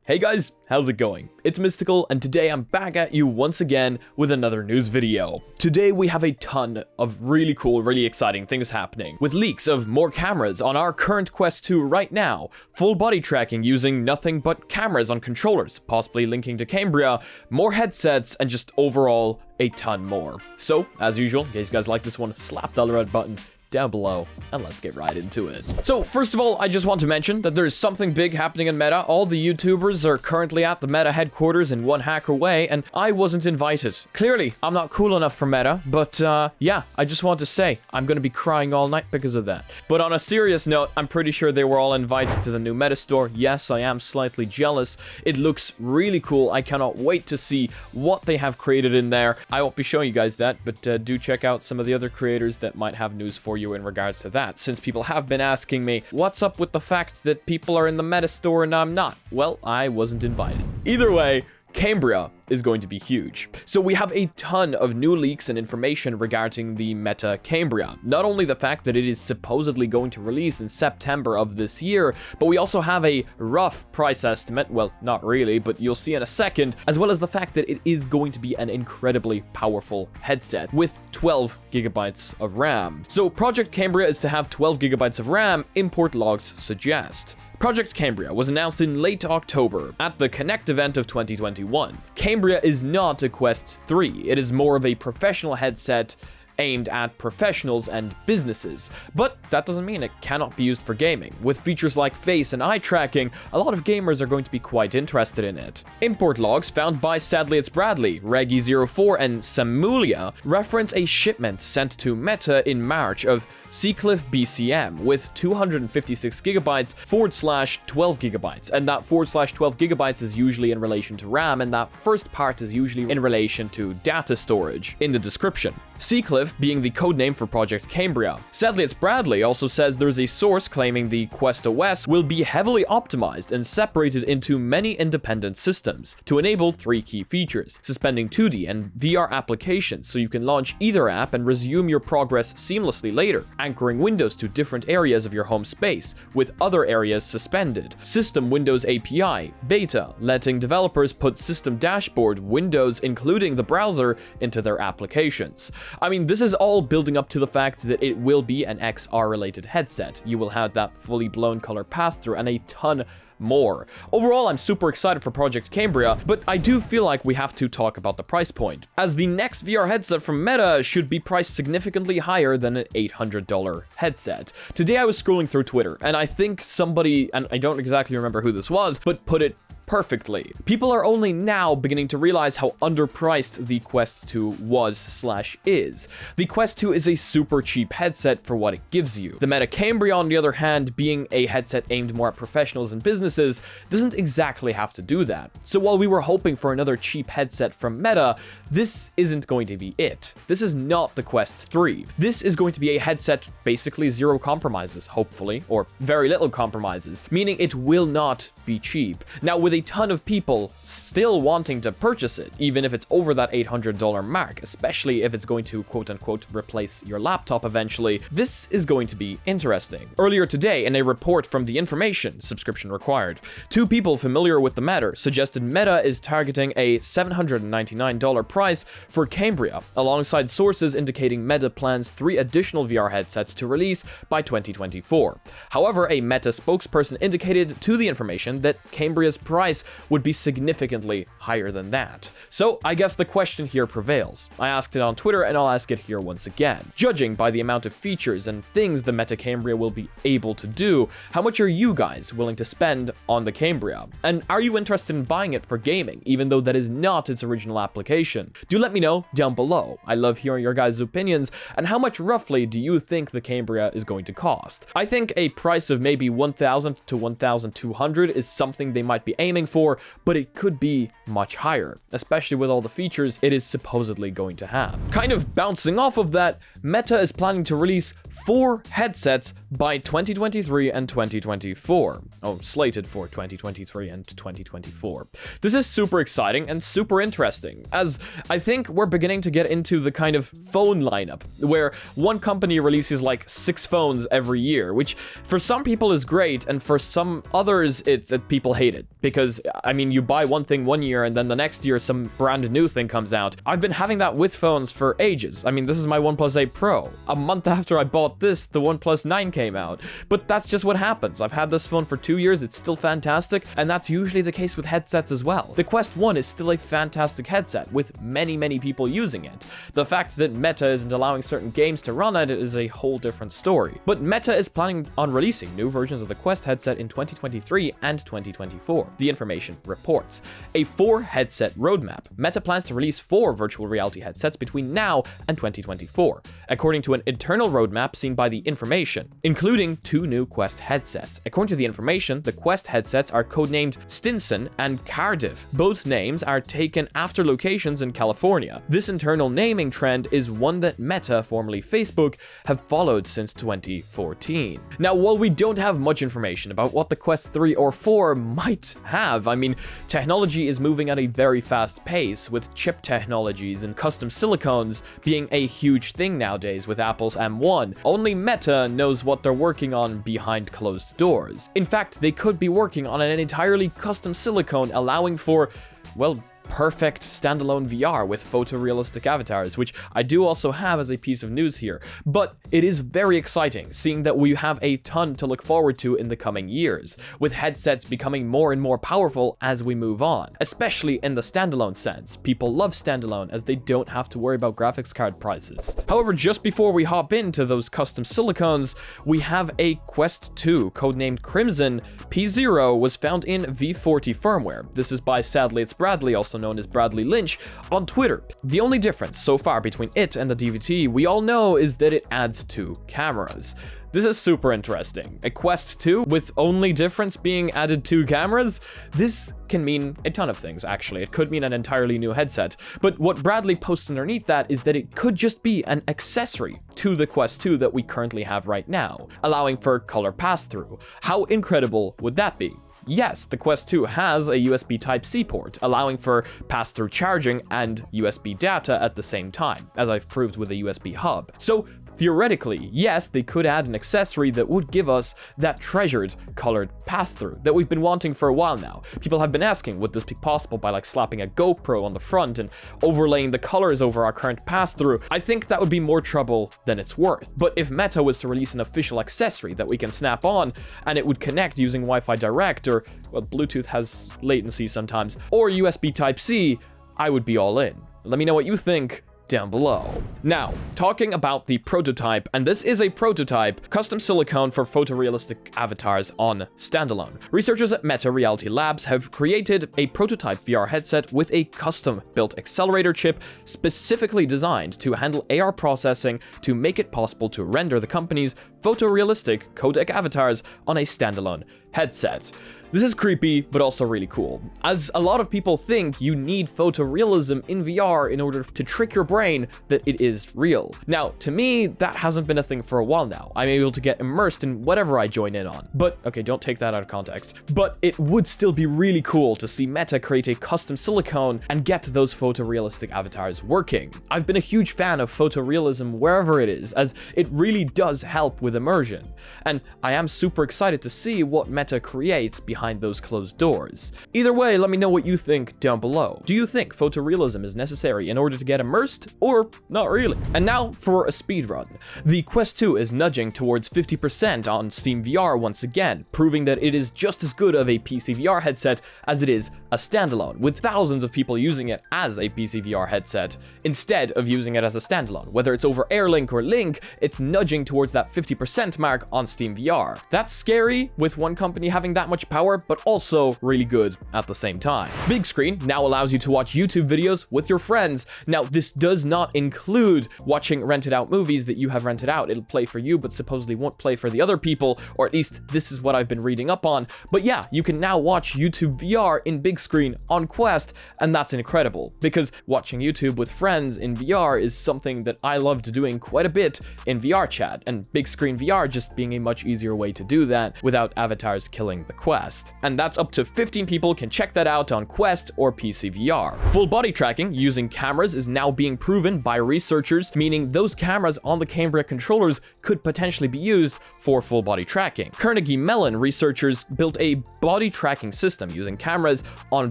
Hey guys, how's it going? It's Mysticle, and today I'm back at you once again with another news video. Today we have a ton of really cool, really exciting things happening, with leaks of more cameras on our current Quest 2 right now, full body tracking using nothing but cameras on controllers, possibly linking to Cambria, more headsets, and just overall a ton more. So, as usual, in case you guys like this one, slap that red button down below, and let's get right into it. So, first of all, I just want to mention that there's something big happening in Meta. All the YouTubers are currently at the Meta headquarters in one hacker way, and I wasn't invited. Clearly, I'm not cool enough for Meta, but yeah, I just want to say, I'm gonna be crying all night because of that. But on a serious note, I'm pretty sure they were all invited to the new Meta store. Yes, I am slightly jealous. It looks really cool. I cannot wait to see what they have created in there. I won't be showing you guys that, but do check out some of the other creators that might have news for you in regards to that, since people have been asking me, what's up with the fact that people are in the Meta store and I'm not? Well, I wasn't invited. Either way, Cambria is going to be huge. So we have a ton of new leaks and information regarding the Meta Cambria. Not only the fact that it is supposedly going to release in September of this year, but we also have a rough price estimate, well, not really, but you'll see in a second, as well as the fact that it is going to be an incredibly powerful headset with 12 gigabytes of RAM. So Project Cambria is to have 12 gigabytes of RAM, import logs suggest. Project Cambria was announced in late October at the Connect event of 2021. Cambria is not a Quest 3, it is more of a professional headset aimed at professionals and businesses, but that doesn't mean it cannot be used for gaming. With features like face and eye tracking, a lot of gamers are going to be quite interested in it. Import logs found by Sadly It's Bradley, Reggie04, and Samulia reference a shipment sent to Meta in March of Seacliff BCM with 256 gigabytes / 12 gigabytes, and that / 12 gigabytes is usually in relation to RAM, and that first part is usually in relation to data storage in the description. Seacliff being the codename for Project Cambria. Sadly It's Bradley also says there's a source claiming the Quest OS will be heavily optimized and separated into many independent systems to enable 3 key features: suspending 2D and VR applications so you can launch either app and resume your progress seamlessly later, anchoring windows to different areas of your home space, with other areas suspended. System Windows API, beta, letting developers put system dashboard windows, including the browser, into their applications. I mean, this is all building up to the fact that it will be an XR-related headset. You will have that fully blown color pass-through and a ton more. Overall, I'm super excited for Project Cambria, but I do feel like we have to talk about the price point, as the next VR headset from Meta should be priced significantly higher than an $800 headset. Today I was scrolling through Twitter, and I think somebody, and I don't exactly remember who this was, but put it perfectly. People are only now beginning to realize how underpriced the Quest 2 was/is. The Quest 2 is a super cheap headset for what it gives you. The Meta Cambria, on the other hand, being a headset aimed more at professionals and businesses, doesn't exactly have to do that. So while we were hoping for another cheap headset from Meta, this isn't going to be it. This is not the Quest 3. This is going to be a headset basically zero compromises, hopefully, or very little compromises, meaning it will not be cheap. Now, with a ton of people still wanting to purchase it, even if it's over that $800 mark, especially if it's going to quote-unquote replace your laptop eventually, this is going to be interesting. Earlier today, in a report from The Information, subscription required, 2 people familiar with the matter suggested Meta is targeting a $799 price for Cambria, alongside sources indicating Meta plans 3 additional VR headsets to release by 2024. However, a Meta spokesperson indicated to The Information that Cambria's price would be significantly higher than that. So I guess the question here prevails. I asked it on Twitter, and I'll ask it here once again. Judging by the amount of features and things the Meta Cambria will be able to do, how much are you guys willing to spend on the Cambria? And are you interested in buying it for gaming, even though that is not its original application? Do let me know down below. I love hearing your guys' opinions, and how much roughly do you think the Cambria is going to cost? I think a price of maybe $1,000 to $1,200 is something they might be aiming for, but it could be much higher, especially with all the features it is supposedly going to have. Kind of bouncing off of that, Meta is planning to release 4 headsets by 2023 and 2024. Oh, slated for 2023 and 2024. This is super exciting and super interesting, as I think we're beginning to get into the kind of phone lineup, where one company releases like 6 phones every year, which for some people is great, and for some others, people hate it, because because, I mean, you buy one thing one year and then the next year some brand new thing comes out. I've been having that with phones for ages. I mean, this is my OnePlus 8 Pro. A month after I bought this, the OnePlus 9 came out. But that's just what happens. I've had this phone for 2 years, it's still fantastic, and that's usually the case with headsets as well. The Quest 1 is still a fantastic headset, with many people using it. The fact that Meta isn't allowing certain games to run it is a whole different story. But Meta is planning on releasing new versions of the Quest headset in 2023 and 2024, the information reports. A 4-headset roadmap. Meta plans to release 4 virtual reality headsets between now and 2024, according to an internal roadmap seen by the information, including 2 new Quest headsets. According to the information, the Quest headsets are codenamed Stinson and Cardiff. Both names are taken after locations in California. This internal naming trend is one that Meta, formerly Facebook, have followed since 2014. Now, while we don't have much information about what the Quest 3 or 4 might have, I mean, technology is moving at a very fast pace, with chip technologies and custom silicones being a huge thing nowadays with Apple's M1. Only Meta knows what they're working on behind closed doors. In fact, they could be working on an entirely custom silicone allowing for, well, perfect standalone VR with photorealistic avatars, which I do also have as a piece of news here. But it is very exciting, seeing that we have a ton to look forward to in the coming years, with headsets becoming more and more powerful as we move on, especially in the standalone sense. People love standalone as they don't have to worry about graphics card prices. However, just before we hop into those custom silicones, we have a Quest 2, codenamed Crimson. P0 was found in V40 firmware. This is by Sadly It's Bradley, also known as Bradley Lynch, on Twitter. The only difference so far between it and the DVT we all know is that it adds 2 cameras. This is super interesting. A Quest 2 with only difference being added 2 cameras? This can mean a ton of things, actually. It could mean an entirely new headset. But what Bradley posts underneath that is that it could just be an accessory to the Quest 2 that we currently have right now, allowing for color pass-through. How incredible would that be? Yes, the Quest 2 has a USB Type-C port, allowing for pass-through charging and USB data at the same time, as I've proved with a USB hub. So, theoretically, yes, they could add an accessory that would give us that treasured colored pass-through that we've been wanting for a while now. People have been asking, would this be possible by like slapping a GoPro on the front and overlaying the colors over our current pass-through? I think that would be more trouble than it's worth. But if Meta was to release an official accessory that we can snap on and it would connect using Wi-Fi Direct, or, well, Bluetooth has latency sometimes, or USB Type-C, I would be all in. Let me know what you think down below. Now, talking about the prototype, and this is a prototype, custom silicone for photorealistic avatars on standalone. Researchers at Meta Reality Labs have created a prototype VR headset with a custom-built accelerator chip specifically designed to handle AR processing to make it possible to render the company's photorealistic codec avatars on a standalone headset. This is creepy, but also really cool, as a lot of people think you need photorealism in VR in order to trick your brain that it is real. Now, to me, that hasn't been a thing for a while now. I'm able to get immersed in whatever I join in on. But, okay, don't take that out of context. But it would still be really cool to see Meta create a custom silicone and get those photorealistic avatars working. I've been a huge fan of photorealism wherever it is, as it really does help with immersion. And I am super excited to see what Meta creates behind those closed doors. Either way, let me know what you think down below. Do you think photorealism is necessary in order to get immersed, or not really? And now for a speedrun. The Quest 2 is nudging towards 50% on Steam VR once again, proving that it is just as good of a PCVR headset as it is a standalone, with thousands of people using it as a PCVR headset instead of using it as a standalone. Whether it's over Airlink or Link, it's nudging towards that 50% mark on Steam VR. That's scary with one company having that much power, but also really good at the same time. Bigscreen now allows you to watch YouTube videos with your friends. Now, this does not include watching rented out movies that you have rented out. It'll play for you, but supposedly won't play for the other people, or at least this is what I've been reading up on. But yeah, you can now watch YouTube VR in Bigscreen on Quest, and that's incredible, because watching YouTube with friends in VR is something that I loved doing quite a bit in VR chat, and Bigscreen VR just being a much easier way to do that without avatars killing the Quest. Quest. And that's up to 15 people can check that out on Quest or PCVR. Full body tracking using cameras is now being proven by researchers, meaning those cameras on the Cambria controllers could potentially be used for full body tracking. Carnegie Mellon researchers built a body tracking system using cameras on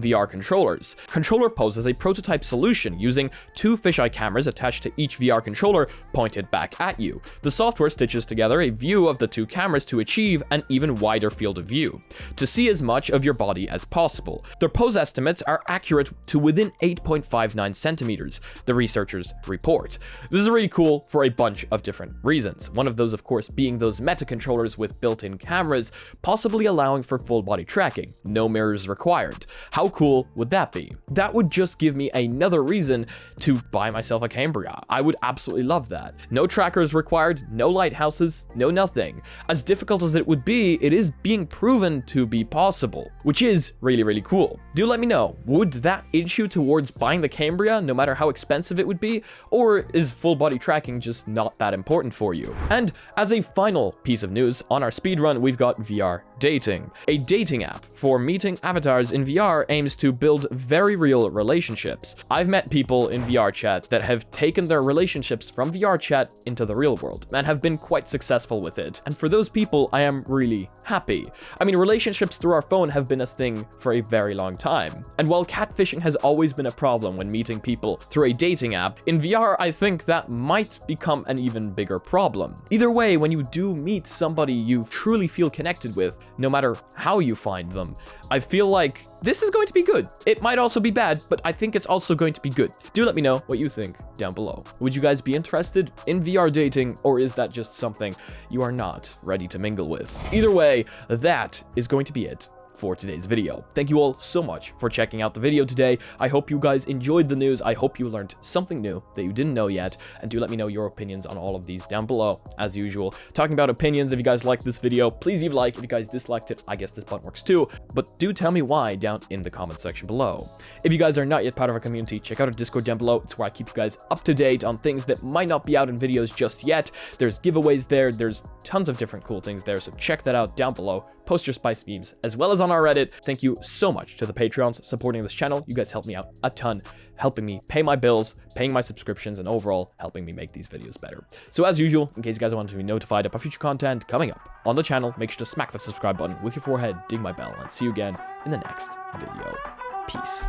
VR controllers. Controller poses a prototype solution using 2 fisheye cameras attached to each VR controller pointed back at you. The software stitches together a view of the 2 cameras to achieve an even wider field of view, to see as much of your body as possible. Their pose estimates are accurate to within 8.59 centimeters, the researchers report. This is really cool for a bunch of different reasons. One of those, of course, being those Meta controllers with built-in cameras, possibly allowing for full body tracking, no mirrors required. How cool would that be? That would just give me another reason to buy myself a Cambria. I would absolutely love that. No trackers required, no lighthouses, no nothing. As difficult as it would be, it is being proven to be possible, which is really, really cool. Do let me know, would that inch you towards buying the Cambria, no matter how expensive it would be, or is full body tracking just not that important for you? And as a final piece of news, on our speedrun, we've got VR Dating. A dating app for meeting avatars in VR aims to build very real relationships. I've met people in VR chat that have taken their relationships from VR chat into the real world and have been quite successful with it. And for those people, I am really happy. I mean, relationships through our phone have been a thing for a very long time. And while catfishing has always been a problem when meeting people through a dating app, in VR, I think that might become an even bigger problem. Either way, when you do meet somebody you truly feel connected with, no matter how you find them, I feel like this is going to be good. It might also be bad, but I think it's also going to be good. Do let me know what you think down below. Would you guys be interested in VR dating, or is that just something you are not ready to mingle with? Either way, that is going to be it for today's video. Thank you all so much for checking out the video today. I hope you guys enjoyed the news. I hope you learned something new that you didn't know yet, and do let me know your opinions on all of these down below. As usual, talking about opinions, if you guys liked this video, please leave a like. If you guys disliked it, I guess this button works too, but do tell me why down in the comment section below. If you guys are not yet part of our community, check out our Discord down below. It's where I keep you guys up to date on things that might not be out in videos just yet. There's giveaways there, there's tons of different cool things there, so check that out down below. Post your spice memes, as well as on our Reddit. Thank you so much to the Patreons supporting this channel. You guys help me out a ton, helping me pay my bills, paying my subscriptions, and overall helping me make these videos better. So as usual, in case you guys want to be notified about future content coming up on the channel, make sure to smack that subscribe button with your forehead, ding my bell, and see you again in the next video. Peace.